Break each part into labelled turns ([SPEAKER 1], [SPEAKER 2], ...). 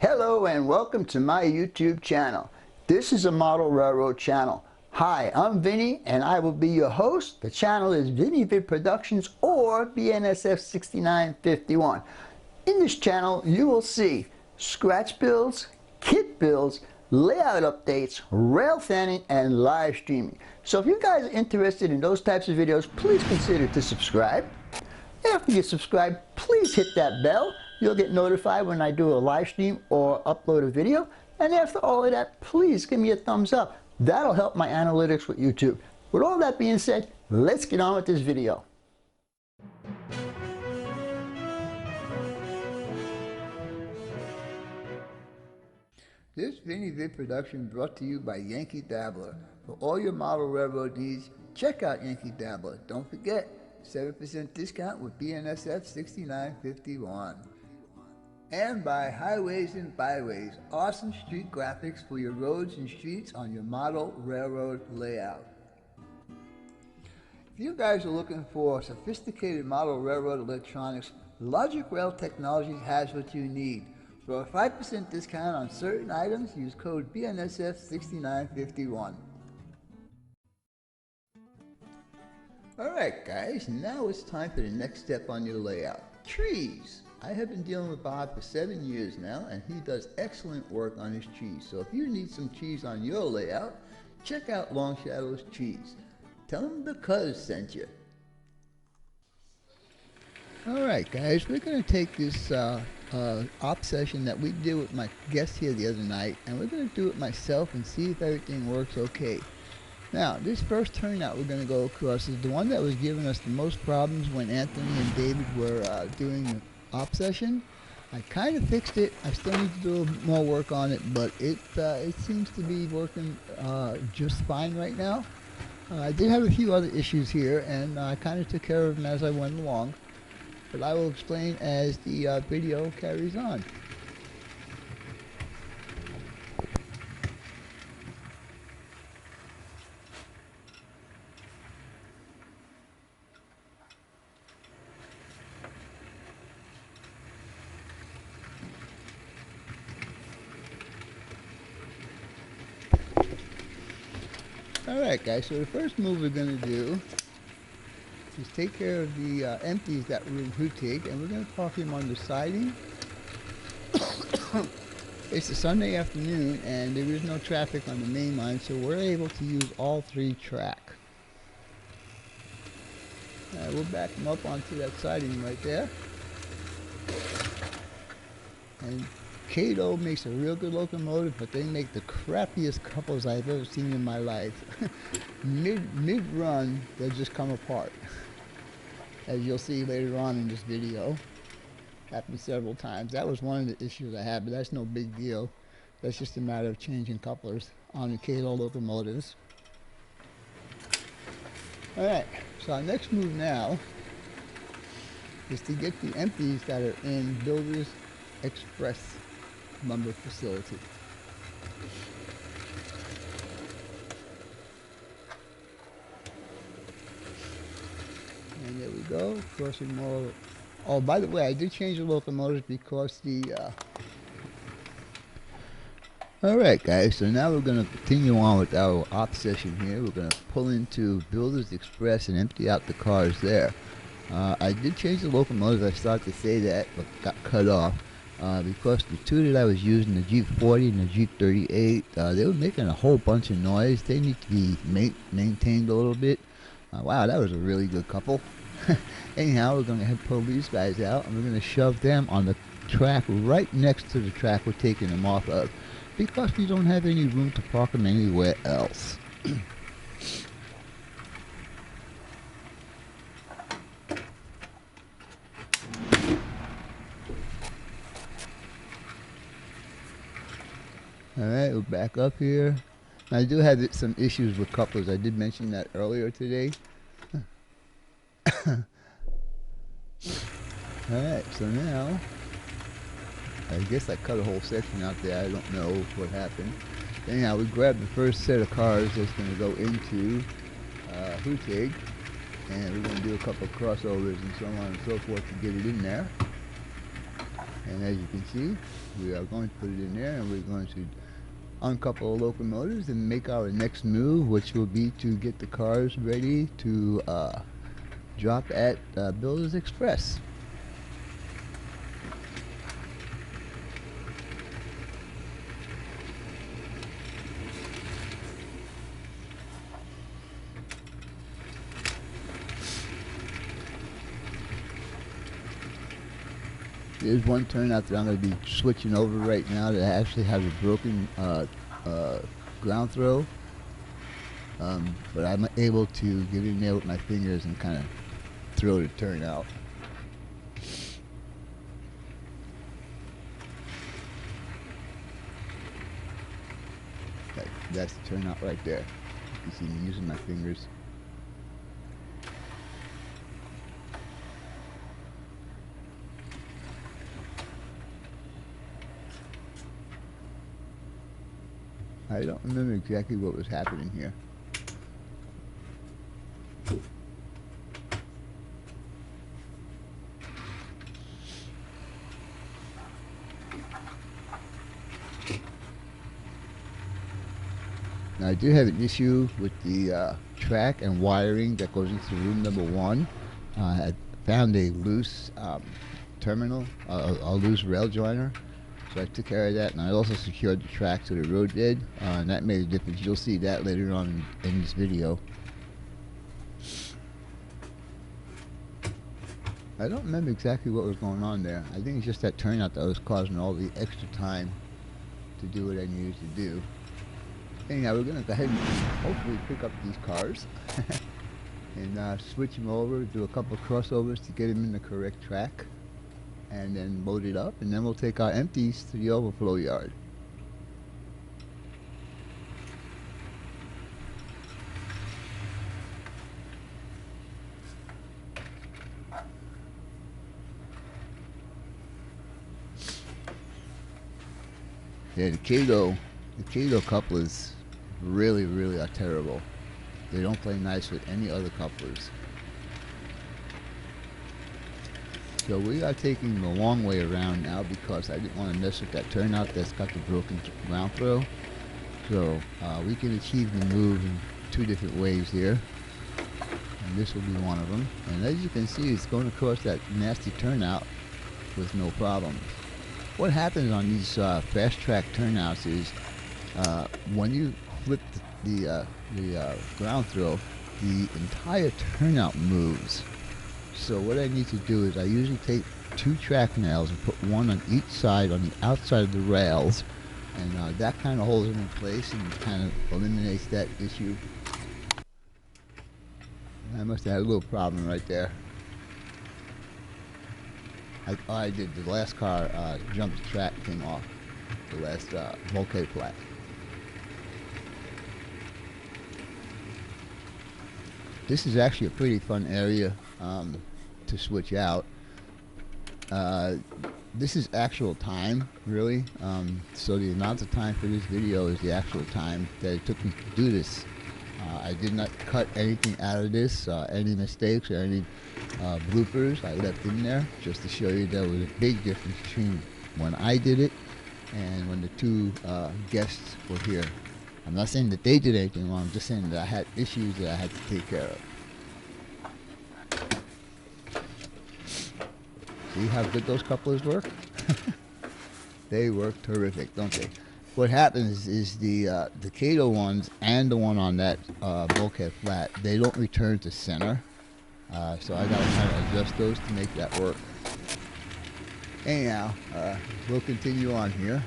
[SPEAKER 1] Hello and welcome to my YouTube channel. This is a model railroad channel. Hi, I'm Vinny and I will be your host. The channel is Vinny Vid Productions or BNSF 6951. In this channel you will see scratch builds, kit builds, layout updates, rail fanning, and live streaming. So if you guys are interested in those types of videos, please consider to subscribe. After you subscribe, please hit that bell. You'll get notified when I do a live stream or upload a video. And after all of that, please give me a thumbs up. That'll help my analytics with YouTube. With all that being said, let's get on with this video. This Vinny Vid production brought to you by Yankee Dabbler. For all your model railroad needs, check out Yankee Dabbler. Don't forget, 7% discount with BNSF 6951. And by Highways and Byways, awesome street graphics for your roads and streets on your model railroad layout. If you guys are looking for sophisticated model railroad electronics, Logic Rail Technologies has what you need. For a 5% discount on certain items, use code BNSF 6951. Alright guys, now it's time for the next step on your layout. Trees. I have been dealing with Bob for 7 years now, and he does excellent work on his trees. So if you need some trees on your layout, check out Long Shadow's Trees. Tell him the Cuz sent you. Alright guys, we're going to take this op session that we did with my guest here the other night, and we're going to do it myself and see if everything works okay. Now, this first turnout we're going to go across is the one that was giving us the most problems when Anthony and David were doing the op session. I kind of fixed it. I still need to do more work on it, but it seems to be working just fine right now. I did have a few other issues here, and I kind of took care of them as I went along, but I will explain as the video carries on. Alright guys, so the first move we're going to do is take care of the empties that we take, and we're going to park them on the siding. It's a Sunday afternoon and there is no traffic on the main line, so we're able to use all three track. We'll back them up onto that siding right there. And Cato makes a real good locomotive, but they make the crappiest couples I've ever seen in my life. Mid-run, they'll just come apart. As you'll see later on in this video. Happened several times. That was one of the issues I had, but that's no big deal. That's just a matter of changing couplers on the Cato locomotives. Alright, so our next move now is to get the empties that are in Builders Express lumber facility. And there we go, crossing more. Oh, by the way, I did change the locomotives because the alright guys, so now we're going to continue on with our op session here. We're going to pull into Builders Express and empty out the cars there. I did change the locomotives. I started to say that, but got cut off. Because the two that I was using, the Jeep 40 and the Jeep 38, they were making a whole bunch of noise. They need to be maintained a little bit. Wow, that was a really good couple. Anyhow, we're going to pull these guys out, and we're going to shove them on the track right next to the track we're taking them off of, because we don't have any room to park them anywhere else. Alright, we're back up here. I do have some issues with couplers. I did mention that earlier today. Alright, so now, I guess I cut a whole section out there. I don't know what happened. Anyhow, we grabbed the first set of cars that's going to go into Hootig, and we're going to do a couple of crossovers and so on and so forth to get it in there. And as you can see, we are going to put it in there, and we're going to uncouple the locomotives and make our next move, which will be to get the cars ready to drop at Builders Express. There's one turnout that I'm going to be switching over right now that actually has a broken ground throw, but I'm able to get in there with my fingers and kind of throw the turnout. That's the turnout right there. You see me using my fingers. I don't remember exactly what was happening here. Now I do have an issue with the track and wiring that goes into room number 1. I found a loose terminal, a loose rail joiner. So I took care of that, and I also secured the track to the road bed, and that made a difference. You'll see that later on in this video. I don't remember exactly what was going on there. I think it's just that turnout that was causing all the extra time to do what I needed to do. Anyhow, we're going to go ahead and hopefully pick up these cars and switch them over, do a couple of crossovers to get them in the correct track, and then load it up, and then we'll take our empties to the overflow yard. Yeah, the Kato couplers really are terrible. They don't play nice with any other couplers. So we are taking the long way around now because I didn't want to mess with that turnout that's got the broken ground throw. So we can achieve the move in 2 different ways here. And this will be one of them. And as you can see, it's going across that nasty turnout with no problems. What happens on these fast track turnouts is when you flip the ground throw, the entire turnout moves. So what I need to do is I usually take 2 track nails and put one on each side on the outside of the rails, and that kind of holds it in place and kind of eliminates that issue. I must have had a little problem right there. I did. The last car jumped the track, came off the last bulkhead flat. This is actually a pretty fun area to switch out. This is actual time, really. So the amount of time for this video is the actual time that it took me to do this. I did not cut anything out of this, any mistakes or any bloopers I left in there, just to show you there was a big difference between when I did it and when the 2 guests were here. I'm not saying that they did anything wrong, I'm just saying that I had issues that I had to take care of. See how good those couplers work? They work terrific, don't they? What happens is the Kato ones and the one on that bulkhead flat, they don't return to center. So I gotta kind of adjust those to make that work. Anyhow, we'll continue on here.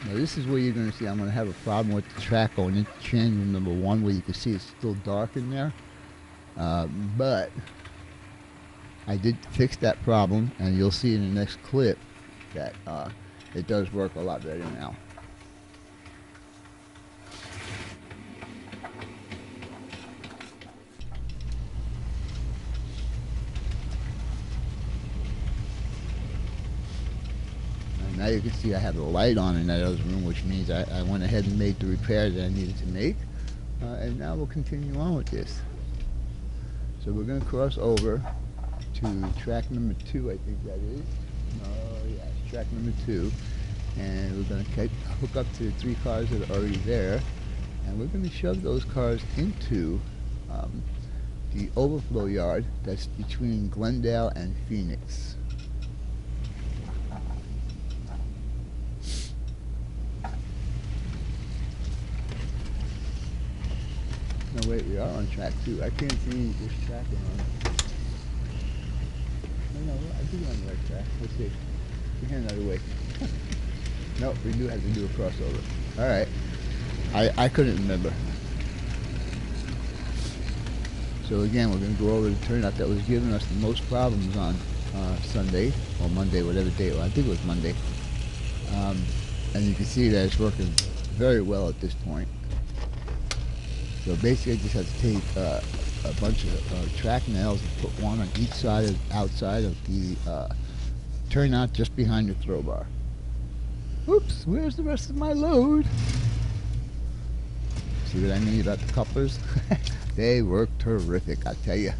[SPEAKER 1] Now this is where you're going to see I'm going to have a problem with the track going into change room number 1, where you can see it's still dark in there. But I did fix that problem, and you'll see in the next clip that it does work a lot better now. And now you can see I have the light on in that other room, which means I went ahead and made the repair that I needed to make. And now we'll continue on with this. So we're going to cross over to track number 2, I think that is. No, yeah, it's track number 2. And we're going to hook up to the 3 cars that are already there. And we're going to shove those cars into the overflow yard that's between Glendale and Phoenix. No, wait, we are on track 2. I can't see this track on. No, I think we're on the right track. Let's see. We're heading another way. No, we do have to do a crossover. Alright. I couldn't remember. So again, we're going to go over the turnout that was giving us the most problems on Sunday, or Monday, whatever day. Well, I think it was Monday. And you can see that it's working very well at this point. So basically, I just have to take a bunch of track nails and put one on each side outside of the turnout just behind the throw bar. Oops, where's the rest of my load? See what I mean about the couplers? They work terrific, I tell you.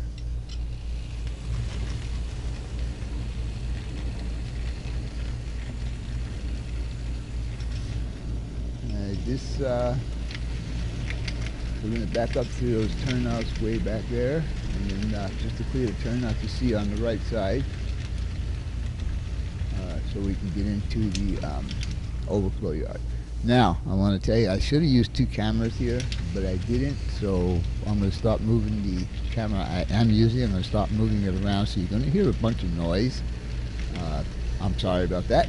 [SPEAKER 1] We're going to back up through those turnouts way back there, and then just to clear the turnout you see on the right side, so we can get into the overflow yard. Now, I want to tell you, I should have used 2 cameras here, but I didn't, so I'm going to start moving the camera I am using. I'm going to start moving it around, so you're going to hear a bunch of noise. I'm sorry about that.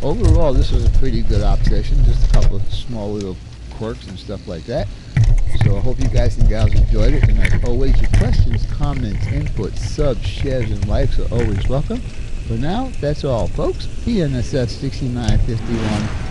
[SPEAKER 1] Overall, this was a pretty good op session, just a couple of small little quirks and stuff like that. So I hope you guys and gals enjoyed it, and as always, your questions, comments, inputs, subs, shares, and likes are always welcome. For now, that's all, folks. BNSF 6951